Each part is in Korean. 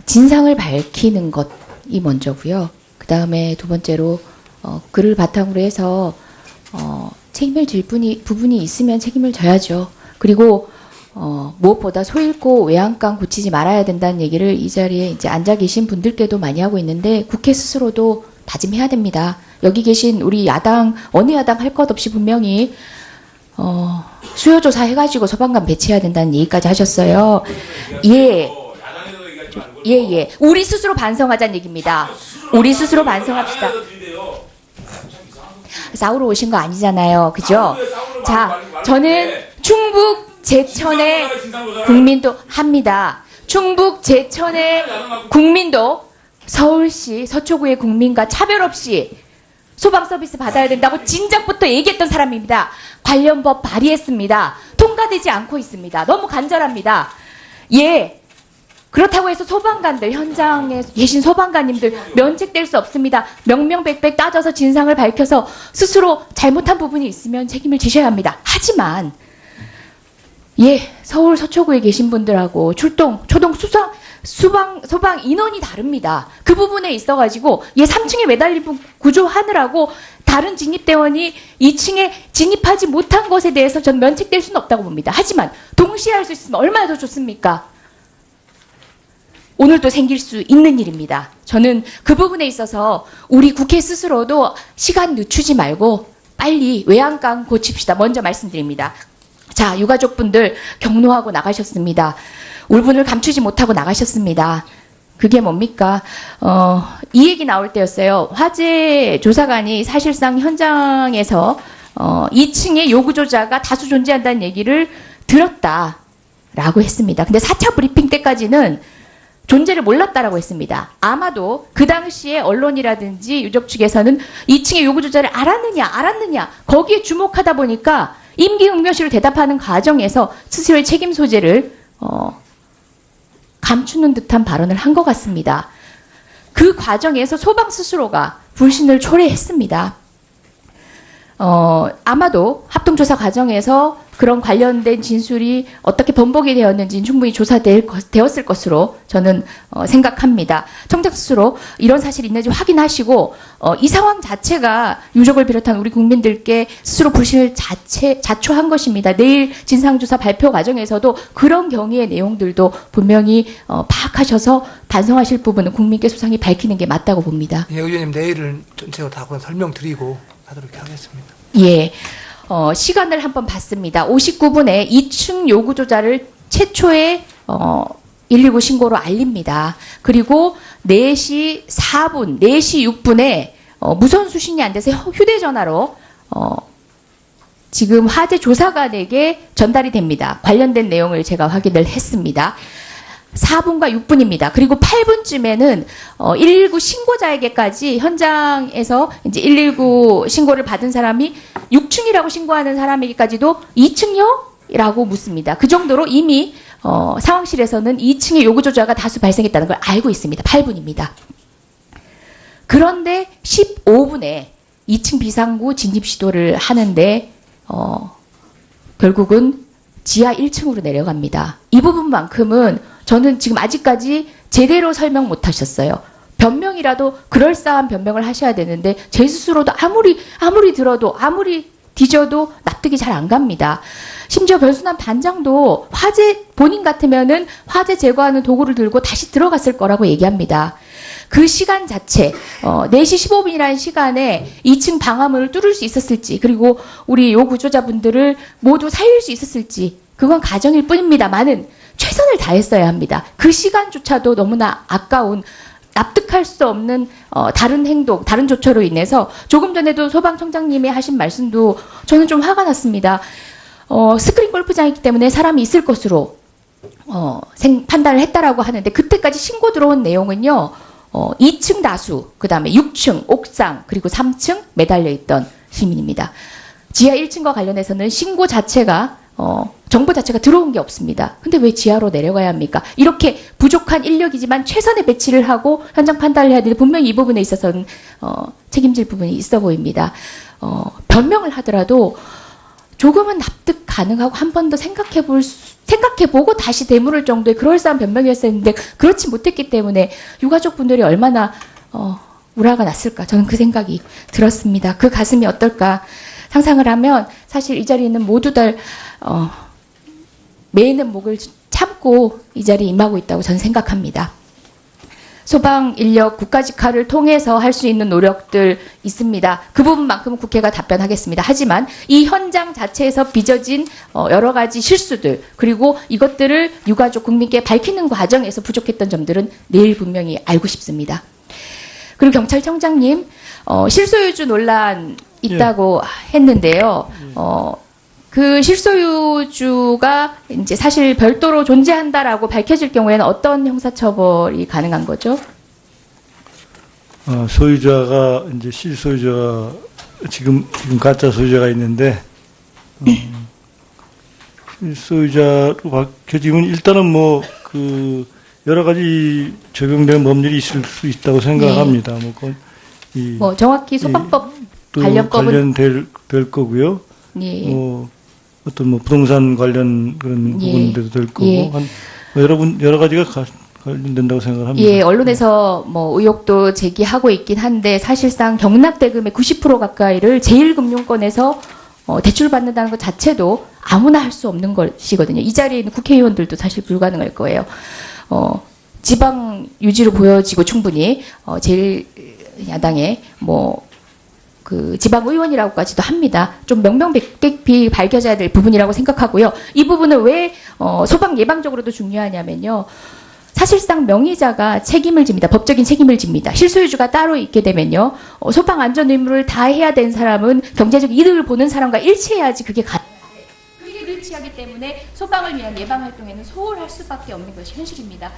진상을 밝히는 것이 먼저고요. 그 다음에 두 번째로 그를 바탕으로 해서 책임을 질 부분이 있으면 책임을 져야죠. 그리고 무엇보다 소잃고 외양간 고치지 말아야 된다는 얘기를 이 자리에 이제 앉아 계신 분들께도 많이 하고 있는데 국회 스스로도 다짐해야 됩니다. 여기 계신 우리 야당 어느 야당 할 것 없이 분명히 수요조사 해가지고 소방관 배치해야 된다는 얘기까지 하셨어요. 예. 예. 우리 스스로 반성하자는 얘기입니다. 우리 스스로 반성합시다. 싸우러 오신 거 아니잖아요. 그죠? 자, 저는 충북 제천의 국민도 합니다. 충북 제천의 국민도 서울시 서초구의 국민과 차별 없이 소방 서비스 받아야 된다고 진작부터 얘기했던 사람입니다. 관련 법 발의했습니다. 통과되지 않고 있습니다. 너무 간절합니다. 예. 그렇다고 해서 소방관들, 현장에 계신 소방관님들 면책될 수 없습니다. 명명백백 따져서 진상을 밝혀서 스스로 잘못한 부분이 있으면 책임을 지셔야 합니다. 하지만 예, 서울 서초구에 계신 분들하고 출동, 초동, 소방 인원이 다릅니다. 그 부분에 있어가지고 3층에 매달린 분 구조하느라고 다른 진입대원이 2층에 진입하지 못한 것에 대해서 전 면책될 수는 없다고 봅니다. 하지만 동시에 할 수 있으면 얼마나 더 좋습니까? 오늘도 생길 수 있는 일입니다. 저는 그 부분에 있어서 우리 국회 스스로도 시간 늦추지 말고 빨리 외양간 고칩시다. 먼저 말씀드립니다. 자, 유가족분들 경로하고 나가셨습니다. 울분을 감추지 못하고 나가셨습니다. 그게 뭡니까? 이 얘기 나올 때였어요. 화재 조사관이 사실상 현장에서 2층에 요구조자가 다수 존재한다는 얘기를 들었다라고 했습니다. 근데 4차 브리핑 때까지는 존재를 몰랐다라고 했습니다. 아마도 그 당시에 언론이라든지 유족 측에서는 2층의 요구조자를 알았느냐 거기에 주목하다 보니까 임기응변시로 대답하는 과정에서 스스로의 책임 소재를 감추는 듯한 발언을 한 것 같습니다. 그 과정에서 소방 스스로가 불신을 초래했습니다. 아마도 합동조사 과정에서 그런 관련된 진술이 어떻게 번복이 되었는지는 충분히 조사되었을 것으로 저는 생각합니다. 청장 스스로 이런 사실이 있는지 확인하시고 이 상황 자체가 유족을 비롯한 우리 국민들께 스스로 불신을 자초한 것입니다. 내일 진상조사 발표 과정에서도 그런 경위의 내용들도 분명히 파악하셔서 반성하실 부분은 국민께 소상히 밝히는 게 맞다고 봅니다. 예, 의원님 내일은 전체적으로 다 설명드리고 하도록 하겠습니다. 예. 시간을 한번 봤습니다. 59분에 2층 요구조자를 최초의 119 신고로 알립니다. 그리고 4시 4분, 4시 6분에 무선 수신이 안 돼서 휴대전화로 지금 화재 조사관에게 전달이 됩니다. 관련된 내용을 제가 확인을 했습니다. 4분과 6분입니다. 그리고 8분쯤에는 119 신고자에게까지 현장에서 이제 119 신고를 받은 사람이 6층이라고 신고하는 사람에게까지도 2층요? 라고 묻습니다. 그 정도로 이미 상황실에서는 2층의 요구조자가 다수 발생했다는 걸 알고 있습니다. 8분입니다. 그런데 15분에 2층 비상구 진입 시도를 하는데 결국은 지하 1층으로 내려갑니다. 이 부분만큼은 저는 지금 아직까지 제대로 설명 못 하셨어요. 변명이라도 그럴싸한 변명을 하셔야 되는데 제 스스로도 아무리 들어도 아무리 뒤져도 납득이 잘 안 갑니다. 심지어 변순환 반장도 본인 같으면은 화재 제거하는 도구를 들고 다시 들어갔을 거라고 얘기합니다. 그 시간 자체 4시 15분이라는 시간에 2층 방화문을 뚫을 수 있었을지 그리고 우리 요구조자분들을 모두 살릴 수 있었을지 그건 가정일 뿐입니다만은 최선을 다했어야 합니다. 그 시간조차도 너무나 아까운 납득할 수 없는 다른 행동, 다른 조처로 인해서 조금 전에도 소방청장님이 하신 말씀도 저는 좀 화가 났습니다. 스크린 골프장이기 때문에 사람이 있을 것으로 판단을 했다라고 하는데 그때까지 신고 들어온 내용은요. 2층 다수, 그 다음에 6층, 옥상, 그리고 3층 매달려 있던 시민입니다. 지하 1층과 관련해서는 신고 자체가 정보 자체가 들어온 게 없습니다. 근데 왜 지하로 내려가야 합니까? 이렇게 부족한 인력이지만 최선의 배치를 하고 현장 판단을 해야 되는데 분명히 이 부분에 있어서는 책임질 부분이 있어 보입니다. 변명을 하더라도 조금은 납득 가능하고 한 번 더 생각해보고 다시 되물을 정도의 그럴싸한 변명이었어야 했는데 그렇지 못했기 때문에 유가족 분들이 얼마나 우라가 났을까 저는 그 생각이 들었습니다. 그 가슴이 어떨까 상상을 하면 사실 이 자리에 있는 모두들 매이는 목을 참고 이 자리에 임하고 있다고 저는 생각합니다. 소방 인력 국가직화를 통해서 할 수 있는 노력들 있습니다. 그 부분만큼은 국회가 답변하겠습니다. 하지만 이 현장 자체에서 빚어진 여러 가지 실수들 그리고 이것들을 유가족 국민께 밝히는 과정에서 부족했던 점들은 내일 분명히 알고 싶습니다. 그리고 경찰청장님 실소유주 논란 있다고 했는데요. 그 실소유주가 이제 사실 별도로 존재한다라고 밝혀질 경우에는 어떤 형사처벌이 가능한 거죠? 소유자가 이제 실소유자가 지금 가짜 소유자가 있는데 실소유자로 밝혀지면 일단은 뭐 그 여러 가지 적용되는 법률이 있을 수 있다고 생각합니다. 뭐 정확히 소방법 관련법은 될 거고요. 예. 어떤 부동산 관련 그런 부분들도 될 거고 예. 여러 가지가 관련된다고 생각합니다. 예, 언론에서 뭐 의혹도 제기하고 있긴 한데 사실상 경납대금의 90% 가까이를 제1금융권에서 대출받는다는 것 자체도 아무나 할 수 없는 것이거든요. 이 자리에 있는 국회의원들도 사실 불가능할 거예요. 지방 유지로 보여지고 충분히 제1야당의 그 지방 의원이라고까지도 합니다. 좀 명명백백히 밝혀져야 될 부분이라고 생각하고요. 이 부분은 왜 소방 예방적으로도 중요하냐면요. 사실상 명의자가 책임을 집니다. 법적인 책임을 집니다. 실소유주가 따로 있게 되면요. 소방 안전 의무를 다해야 되는 사람은 경제적 이득을 보는 사람과 일치해야지 그게 가능한데 그게 일치하기 때문에 소방을 위한 예방 활동에는 소홀할 수밖에 없는 것이 현실입니다.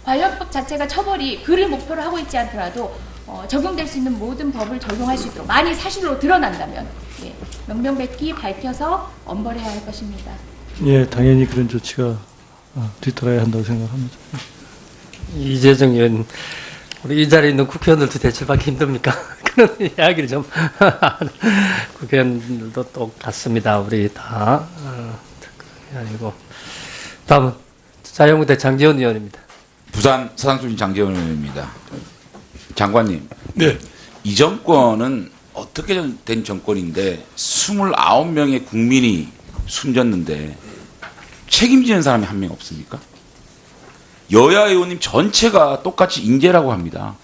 관련법 자체가 처벌이 그를 목표로 하고 있지 않더라도 적용될 수 있는 모든 법을 적용할 수 있도록 만일 사실로 드러난다면 명명백히 밝혀서 엄벌해야 할 것입니다. 예, 당연히 그런 조치가 뒤따라야 한다고 생각합니다. 이재정 의원, 우리 이 자리에 있는 국회의원들도 대출받기 힘듭니까? 그런 이야기를 좀 국회의원들도 똑같습니다. 우리 다 아니고 다음은 자유한국당 장제원 의원입니다. 부산 서상출신 장제원 의원입니다. 장관님, 네. 이 정권은 어떻게 된 정권인데 29명의 국민이 숨졌는데 책임지는 사람이 한 명 없습니까? 여야 의원님 전체가 똑같이 인재라고 합니다.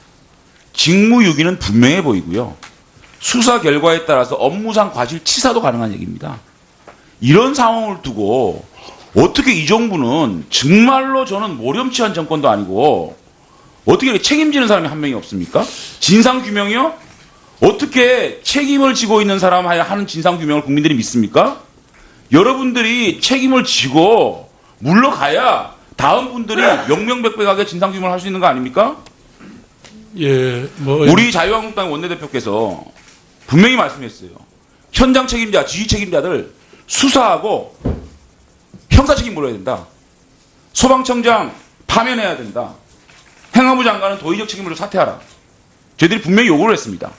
직무유기는 분명해 보이고요. 수사 결과에 따라서 업무상 과실치사도 가능한 얘기입니다. 이런 상황을 두고 어떻게 이 정부는 정말로 저는 모렴치한 정권도 아니고 어떻게 이렇게 책임지는 사람이 한 명이 없습니까? 진상규명이요? 어떻게 책임을 지고 있는 사람 하는 진상규명을 국민들이 믿습니까? 여러분들이 책임을 지고 물러가야 다음 분들이 명명백백하게 진상규명을 할 수 있는 거 아닙니까? 예, 우리 자유한국당 원내대표께서 분명히 말씀했어요. 현장 책임자, 지휘 책임자들 수사하고 형사 책임 물어야 된다. 소방청장 파면해야 된다. 행안부 장관은 도의적 책임으로 사퇴하라. 저희들이 분명히 요구를 했습니다.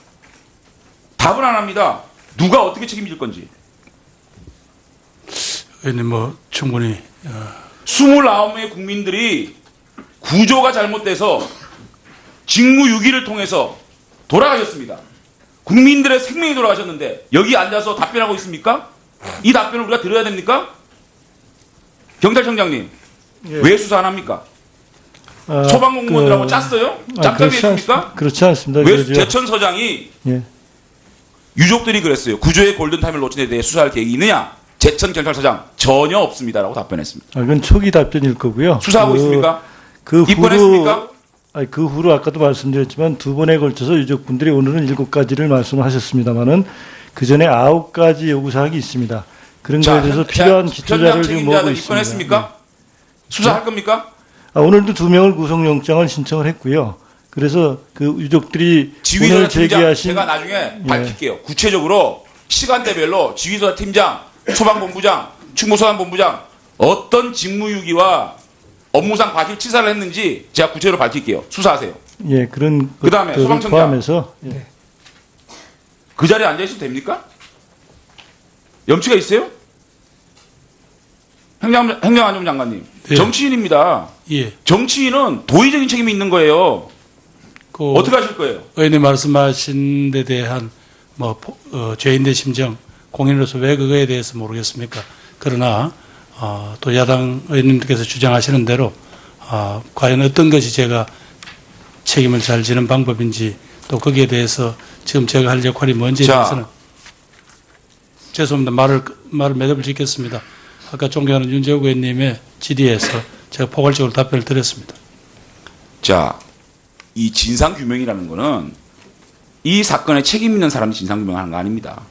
답은 안 합니다. 누가 어떻게 책임질 건지. 의원님 충분히 29명의 국민들이 구조가 잘못돼서 직무유기를 통해서 돌아가셨습니다. 국민들의 생명이 돌아가셨는데 여기 앉아서 답변하고 있습니까? 이 답변을 우리가 들어야 됩니까? 경찰청장님, 예. 왜 수사 안 합니까? 소방공무원들하고 짰어요? 짝짝이 했습니까? 그렇지 않습니다. 왜 그러죠. 제천서장이 예. 유족들이 그랬어요. 구조의 골든타임을 놓친 데 대해 수사할 계획이 있느냐? 제천경찰서장 전혀 없습니다라고 답변했습니다. 그건 초기 답변일 거고요. 수사하고 있습니까? 그 입건했습니까? 그 후로 아까도 말씀드렸지만 두 번에 걸쳐서 유족분들이 오늘은 7가지를 말씀하셨습니다만은 그 전에 9가지 요구사항이 있습니다. 그런 거에 대해서 필요한 기초자를 지금 모으고 있습니다. 입건했습니까? 수사할 겁니까? 오늘도 2명을 구속영장을 신청을 했고요. 그래서 그 유족들이 지휘소자 오늘 팀장 제기하신 제가 나중에 밝힐게요. 구체적으로 시간대별로 지휘소자 팀장, 소방본부장, 충무소방본부장 어떤 직무유기와 업무상 과실치사를 했는지 제가 구체적으로 밝힐게요. 수사하세요. 예, 그런 그다음에 것들을 소방청장. 포함해서 예. 그 자리에 앉아있어도 됩니까? 염치가 있어요? 행정안전부 장관님. 네. 정치인입니다. 예. 정치인은 도의적인 책임이 있는 거예요. 그 어떻게 하실 거예요? 의원님 말씀하신 데 대한 죄인의 심정, 공인으로서 왜 그거에 대해서 모르겠습니까? 그러나 또 야당 의원님께서 주장하시는 대로 과연 어떤 것이 제가 책임을 잘 지는 방법인지 또 거기에 대해서 지금 제가 할 역할이 뭔지에 자. 대해서는 죄송합니다. 말을 매듭을 짓겠습니다. 아까 존경하는 윤재욱 의원님의 질의에서 제가 포괄적으로 답변을 드렸습니다. 자, 이 진상규명이라는 거는 이 사건에 책임 있는 사람이 진상규명하는 거 아닙니다.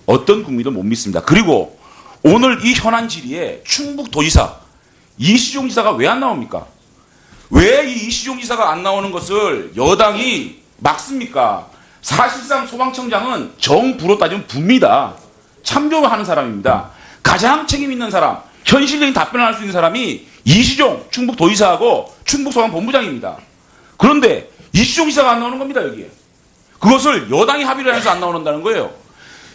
어떤 국민도 못 믿습니다. 그리고 오늘 이 현안 질의에 충북도지사 이시종 지사가 왜 안 나옵니까? 왜 이 이시종 지사가 안 나오는 것을 여당이 막습니까? 사실상 소방청장은 정부로 따지면 부입니다. 참조하는 사람입니다. 가장 책임 있는 사람, 현실적인 답변을 할 수 있는 사람이 이시종 충북도지사하고 충북소방본부장입니다. 그런데 이시종 지사가 안 나오는 겁니다, 여기에. 그것을 여당이 합의를 해서 안 나오는다는 거예요.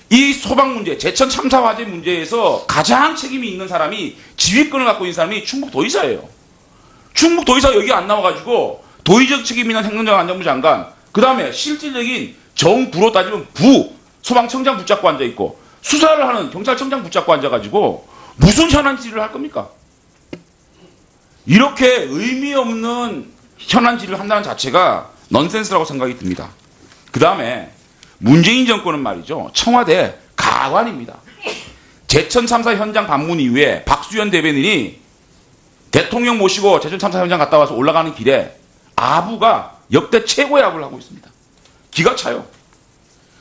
이 소방 문제, 제천 참사 화재 문제에서 가장 책임이 있는 사람이 지휘권을 갖고 있는 사람이 충북도지사예요. 충북도지사가 여기 안 나와가지고 도의적 책임 있는 행정안전부 장관, 그 다음에 실질적인 정부로 따지면 부, 소방청장 붙잡고 앉아있고 수사를 하는 경찰청장 붙잡고 앉아가지고 무슨 현안 질의를 할 겁니까? 이렇게 의미 없는 현안 질의를 한다는 자체가 넌센스라고 생각이 듭니다. 그 다음에 문재인 정권은 말이죠. 청와대 가관입니다. 제천 참사 현장 방문 이후에 박수현 대변인이 대통령 모시고 제천 참사 현장 갔다 와서 올라가는 길에 아부가 역대 최고의 아부를 하고 있습니다. 기가 차요.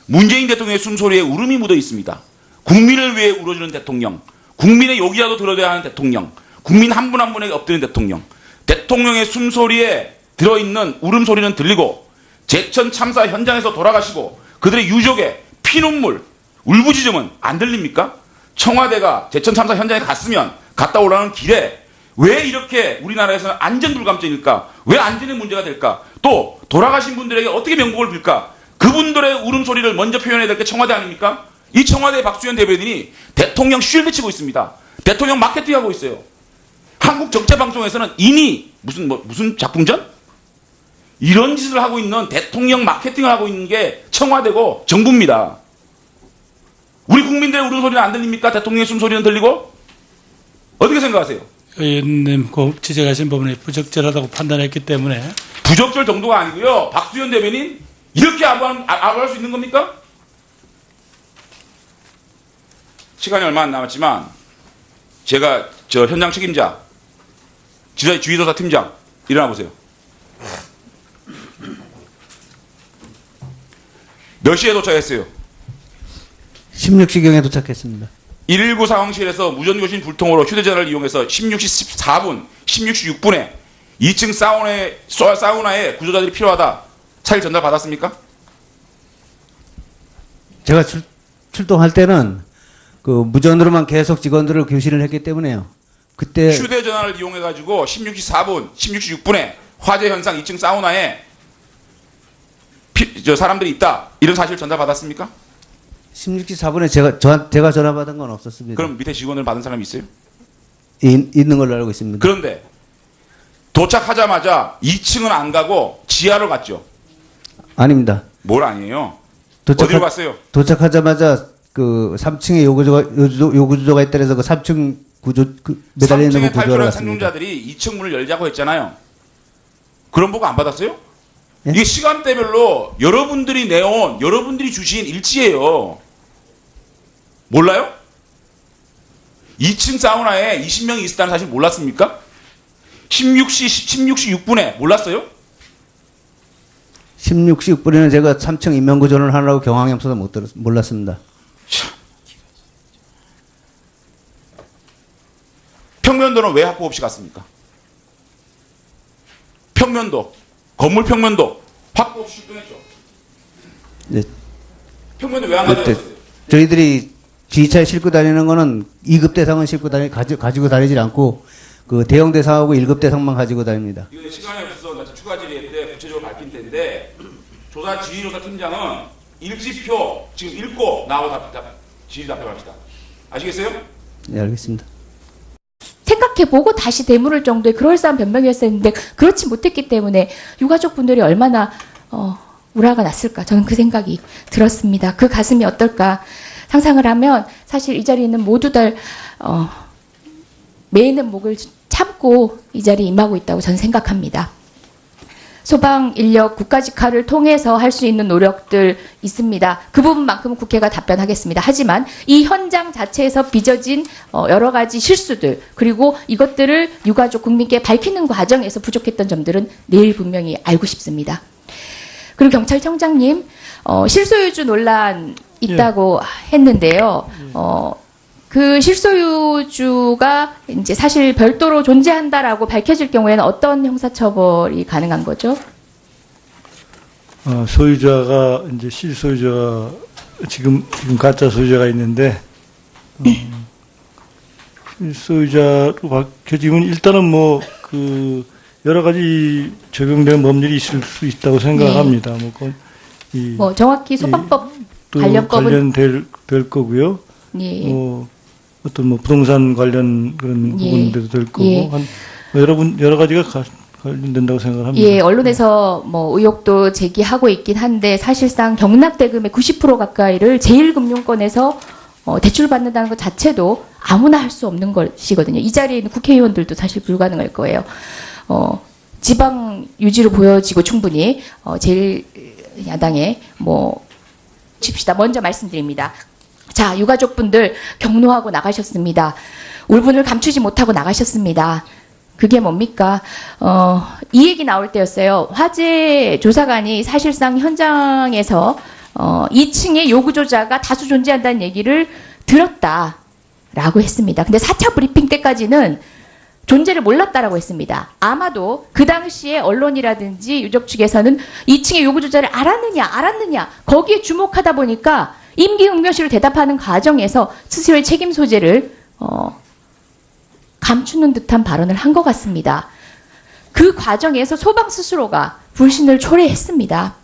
문재인 대통령의 숨소리에 울음이 묻어 있습니다. 국민을 위해 울어주는 대통령, 국민의 욕이라도 들어야 하는 대통령, 국민 한 분 한 분에게 엎드리는 대통령, 대통령의 숨소리에 들어있는 울음소리는 들리고 제천 참사 현장에서 돌아가시고 그들의 유족의 피눈물, 울부짖음은 안 들립니까? 청와대가 제천 참사 현장에 갔다 오라는 길에 왜 이렇게 우리나라에서는 안전불감증일까? 왜 안전의 문제가 될까? 또 돌아가신 분들에게 어떻게 명복을 빌까? 그분들의 울음소리를 먼저 표현해야 될 게 청와대 아닙니까? 이 청와대 박수현 대변인이 대통령 쉴드 치고 있습니다. 대통령 마케팅하고 있어요. 한국 정체방송에서는 이미 무슨 작품전? 이런 짓을 하고 있는 대통령 마케팅을 하고 있는 게 청와대고 정부입니다. 우리 국민들의 울음소리는 안 들립니까? 대통령의 숨소리는 들리고? 어떻게 생각하세요? 의원님 지적하신 부분이 부적절하다고 판단했기 때문에 부적절 정도가 아니고요. 박수현 대변인 이렇게 아부할 수 있는 겁니까? 시간이 얼마 안 남았지만 제가 저 현장 책임자 주의조사 팀장 일어나 보세요. 몇 시에 도착했어요? 16시경에 도착했습니다. 119 상황실에서 무전교신 불통으로 휴대전화를 이용해서 16시 14분, 16시 6분에 2층 사우나에 구조자들이 필요하다. 사실 전달 받았습니까? 제가 출동할 때는 그 무전으로만 계속 직원들을 교신을 했기 때문에요. 그때 휴대전화를 이용해가지고 16시 4분, 16시 6분에 화재 현상 2층 사우나에 사람들이 있다. 이런 사실 전달 받았습니까? 16시 4분에 제가 전화 받은 건 없었습니다. 그럼 밑에 직원을 받은 사람이 있어요? 있는 걸로 알고 있습니다. 그런데 도착하자마자 2층은 안 가고 지하로 갔죠. 아닙니다. 뭘 아니에요? 어디로 갔어요? 도착하자마자 그 3층에 요구조가 있다 해서 그 3층 매달려 있는 3층에 거 구조하러 탈출한 갔습니다. 생존자들이 2층 문을 열자고 했잖아요. 그런 보고 안 받았어요? 예? 이게 시간대별로 여러분들이 주신 일지예요. 몰라요? 2층 사우나에 20명이 있었다는 사실 몰랐습니까? 16시 6분에 몰랐어요? 16시 6분에는 제가 3층 인명구조를 하려고 경황이 없어서 몰랐습니다. 참. 평면도는 왜 확보 없이 갔습니까? 건물 평면도 확보 없이 출동했죠. 네. 평면도 왜 안 그때 가져갔어요? 저희들이 지휘차에 싣고 다니는 거는 2급 대상은 가지고 다니질 않고 그 대형 대상하고 1급 대상만 가지고 다닙니다. 이거 시간이 없어서 추가 질의할 때 구체적으로 밝힐 텐데 지휘조사 팀장은 일지표 지금 읽고 나하고 지휘 답변합시다. 아시겠어요? 네, 알겠습니다. 생각해보고 다시 되물을 정도의 그럴싸한 변명이었었는데 그렇지 못했기 때문에 유가족 분들이 얼마나 우라가 났을까 저는 그 생각이 들었습니다. 그 가슴이 어떨까 상상을 하면 사실 이 자리에 있는 모두들 매이는 목을 참고 이 자리에 임하고 있다고 저는 생각합니다. 소방 인력 국가직화를 통해서 할 수 있는 노력들 있습니다. 그 부분만큼은 국회가 답변하겠습니다. 하지만 이 현장 자체에서 빚어진 여러 가지 실수들 그리고 이것들을 유가족 국민께 밝히는 과정에서 부족했던 점들은 내일 분명히 알고 싶습니다. 그리고 경찰청장님 실소유주 논란 있다고 했는데요. 그 실소유주가 이제 사실 별도로 존재한다라고 밝혀질 경우에는 어떤 형사처벌이 가능한 거죠? 소유자가 이제 실소유자가 지금 가짜 소유자가 있는데 실소유자로 밝혀지면 일단은 뭐 그 여러 가지 적용되는 법률이 있을 수 있다고 생각합니다. 뭐 정확히 소방법 관련법은 될 거고요. 예. 어떤 뭐 부동산 관련 그런 예. 부분들도 될 거고 예. 여러 가지가 관련된다고 생각합니다. 예, 언론에서 뭐 의혹도 제기하고 있긴 한데 사실상 경납대금의 90% 가까이를 제1금융권에서 대출받는다는 것 자체도 아무나 할 수 없는 것이거든요. 이 자리에 있는 국회의원들도 사실 불가능할 거예요. 지방 유지로 보여지고 충분히 제1야당에 뭐 칩시다. 먼저 말씀드립니다. 자, 유가족분들 경로하고 나가셨습니다. 울분을 감추지 못하고 나가셨습니다. 그게 뭡니까? 이 얘기 나올 때였어요. 화재 조사관이 사실상 현장에서 2층에 요구조자가 다수 존재한다는 얘기를 들었다라고 했습니다. 근데 4차 브리핑 때까지는 존재를 몰랐다라고 했습니다. 아마도 그 당시에 언론이라든지 유족 측에서는 2층의 요구조자를 알았느냐 거기에 주목하다 보니까 임기응변식으로 대답하는 과정에서 스스로의 책임 소재를 감추는 듯한 발언을 한 것 같습니다. 그 과정에서 소방 스스로가 불신을 초래했습니다.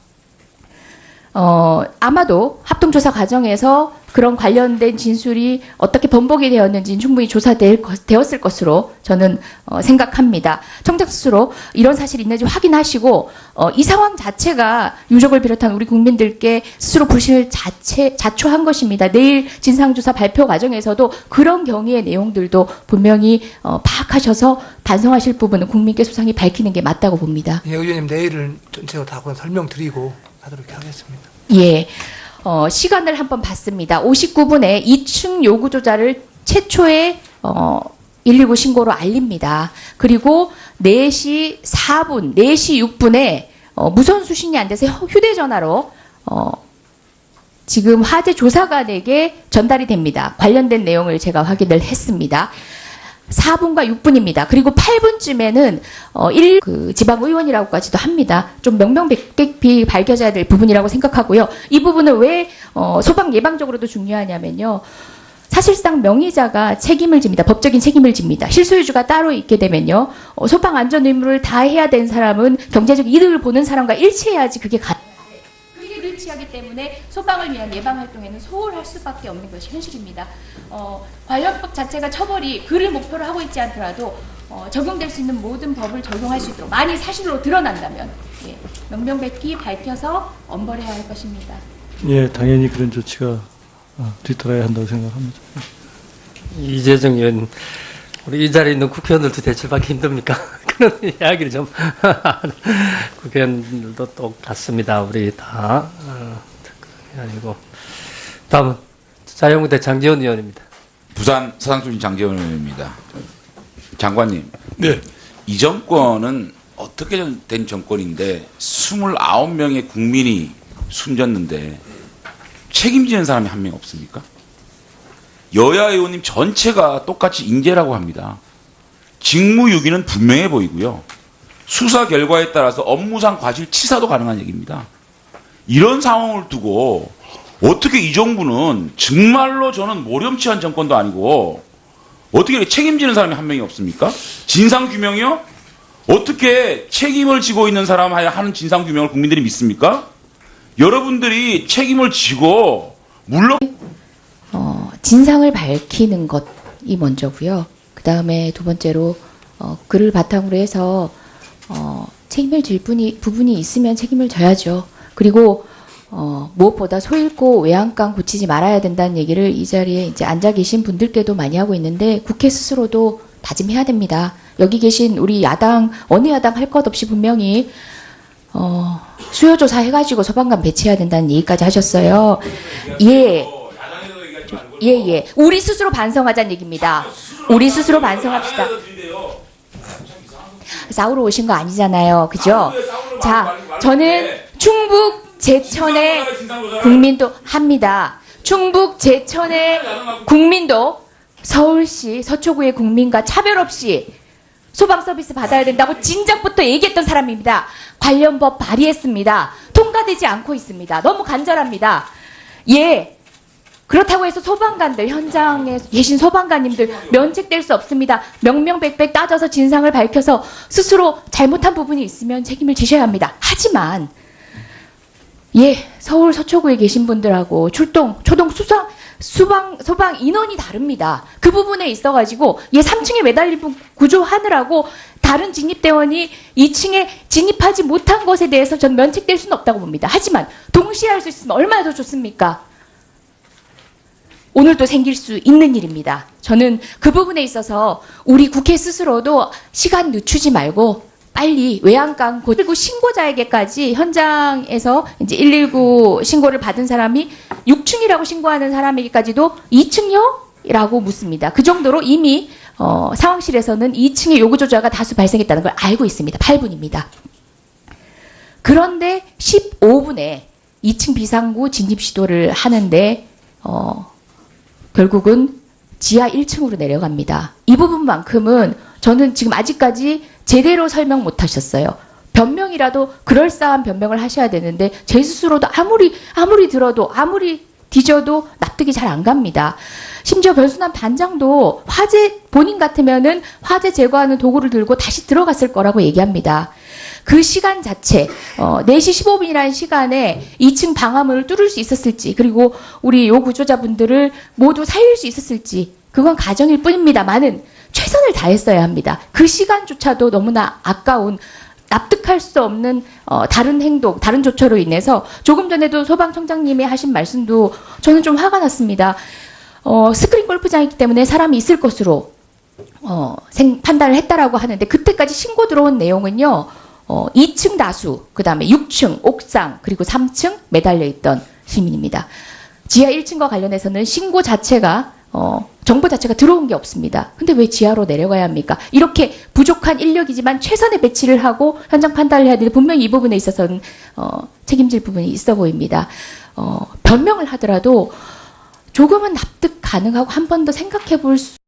아마도 합동조사 과정에서 그런 관련된 진술이 어떻게 번복이 되었는지는 충분히 조사되었을 것으로 저는 생각합니다. 청장 스스로 이런 사실이 있는지 확인하시고 이 상황 자체가 유족을 비롯한 우리 국민들께 스스로 불신을 자초한 것입니다. 내일 진상조사 발표 과정에서도 그런 경위의 내용들도 분명히 파악하셔서 반성하실 부분은 국민께 소상히 밝히는 게 맞다고 봅니다. 예, 의원님 내일은 전체로 다 설명드리고 하도록 하겠습니다. 예. 시간을 한번 봤습니다. 59분에 2층 요구조자를 최초에 119 신고로 알립니다. 그리고 4시 4분, 4시 6분에 무선 수신이 안 돼서 휴대전화로 지금 화재 조사관에게 전달이 됩니다. 관련된 내용을 제가 확인을 했습니다. 4분과 6분입니다. 그리고 8분쯤에는 그 지방의원이라고까지도 합니다. 좀 명명백백히 밝혀져야 될 부분이라고 생각하고요. 이 부분은 왜 소방 예방적으로도 중요하냐면요. 사실상 명의자가 책임을 집니다. 법적인 책임을 집니다. 실소유주가 따로 있게 되면요. 소방 안전 의무를 다해야 되는 사람은 경제적 이득을 보는 사람과 일치해야지 그게 가능합니다. 그게 일치하기 때문에 소방을 위한 예방 활동에는 소홀할 수밖에 없는 것이 현실입니다. 관련법 자체가 처벌이 그를 목표로 하고 있지 않더라도 적용될 수 있는 모든 법을 적용할 수 있도록 만일 사실로 드러난다면 예, 명명백히 밝혀서 엄벌해야 할 것입니다. 예, 당연히 그런 조치가 뒤따라야 한다고 생각합니다. 이재정 의원, 우리 이 자리에 있는 국회의원들도 대출받기 힘듭니까? 그런 이야기를 좀 국회의원들도 똑같습니다. 우리 다 아니고 다음은 자유한국당 장제원 의원입니다. 부산 서상출신 장제원 의원입니다. 장관님, 네. 이 정권은 어떻게 된 정권인데 29명의 국민이 숨졌는데 책임지는 사람이 한 명 없습니까? 여야 의원님 전체가 똑같이 인재라고 합니다. 직무유기는 분명해 보이고요. 수사 결과에 따라서 업무상 과실치사도 가능한 얘기입니다. 이런 상황을 두고 어떻게 이 정부는 정말로 저는 모렴치한 정권도 아니고 어떻게 책임지는 사람이 한 명이 없습니까? 진상규명이요? 어떻게 책임을 지고 있는 사람 하는 진상규명을 국민들이 믿습니까? 여러분들이 책임을 지고 물론 진상을 밝히는 것이 먼저고요. 그 다음에 두 번째로 그를 바탕으로 해서 책임을 질 부분이 있으면 책임을 져야죠. 그리고 무엇보다 소 잃고 외양간 고치지 말아야 된다는 얘기를 이 자리에 이제 앉아 계신 분들께도 많이 하고 있는데 국회 스스로도 다짐해야 됩니다. 여기 계신 우리 야당 어느 야당 할 것 없이 분명히 수요조사 해가지고 소방관 배치해야 된다는 얘기까지 하셨어요. 예. 예. 우리 스스로 반성하자는 얘기입니다. 우리 스스로 반성합시다. 싸우러 오신 거 아니잖아요. 그죠? 자, 저는 충북 제천의 국민도 합니다. 충북 제천의 국민도 서울시 서초구의 국민과 차별 없이 소방 서비스 받아야 된다고 진작부터 얘기했던 사람입니다. 관련 법 발의했습니다. 통과되지 않고 있습니다. 너무 간절합니다. 예. 그렇다고 해서 소방관들, 현장에 계신 소방관님들 면책될 수 없습니다. 명명백백 따져서 진상을 밝혀서 스스로 잘못한 부분이 있으면 책임을 지셔야 합니다. 하지만 예, 서울 서초구에 계신 분들하고 출동, 초동, 소방 인원이 다릅니다. 그 부분에 있어가지고 3층에 매달린 분 구조하느라고 다른 진입대원이 2층에 진입하지 못한 것에 대해서 전 면책될 수는 없다고 봅니다. 하지만 동시에 할 수 있으면 얼마나 더 좋습니까? 오늘도 생길 수 있는 일입니다. 저는 그 부분에 있어서 우리 국회 스스로도 시간 늦추지 말고 빨리 외양간 그리고 신고자에게까지 현장에서 이제 119 신고를 받은 사람이 6층이라고 신고하는 사람에게까지도 2층요? 라고 묻습니다. 그 정도로 이미 상황실에서는 2층에 요구조자가 다수 발생했다는 걸 알고 있습니다. 8분입니다. 그런데 15분에 2층 비상구 진입 시도를 하는데 결국은 지하 1층으로 내려갑니다. 이 부분만큼은 저는 지금 아직까지 제대로 설명 못 하셨어요. 변명이라도 그럴싸한 변명을 하셔야 되는데 제 스스로도 아무리 들어도 아무리 뒤져도 납득이 잘 안 갑니다. 심지어 변순환 반장도 본인 같으면은 화재 제거하는 도구를 들고 다시 들어갔을 거라고 얘기합니다. 그 시간 자체 4시 15분이라는 시간에 2층 방화문을 뚫을 수 있었을지 그리고 우리 요구조자분들을 모두 살릴 수 있었을지 그건 가정일 뿐입니다만은 최선을 다했어야 합니다. 그 시간조차도 너무나 아까운 납득할 수 없는 다른 행동, 다른 조처로 인해서 조금 전에도 소방청장님이 하신 말씀도 저는 좀 화가 났습니다. 스크린 골프장이기 때문에 사람이 있을 것으로 판단을 했다라고 하는데 그때까지 신고 들어온 내용은요. 2층 다수, 그 다음에 6층, 옥상, 그리고 3층 매달려 있던 시민입니다. 지하 1층과 관련해서는 신고 자체가 정보 자체가 들어온 게 없습니다. 근데 왜 지하로 내려가야 합니까? 이렇게 부족한 인력이지만 최선의 배치를 하고 현장 판단을 해야 되는데 분명히 이 부분에 있어서는 책임질 부분이 있어 보입니다. 변명을 하더라도 조금은 납득 가능하고 한 번 더 생각해 볼 수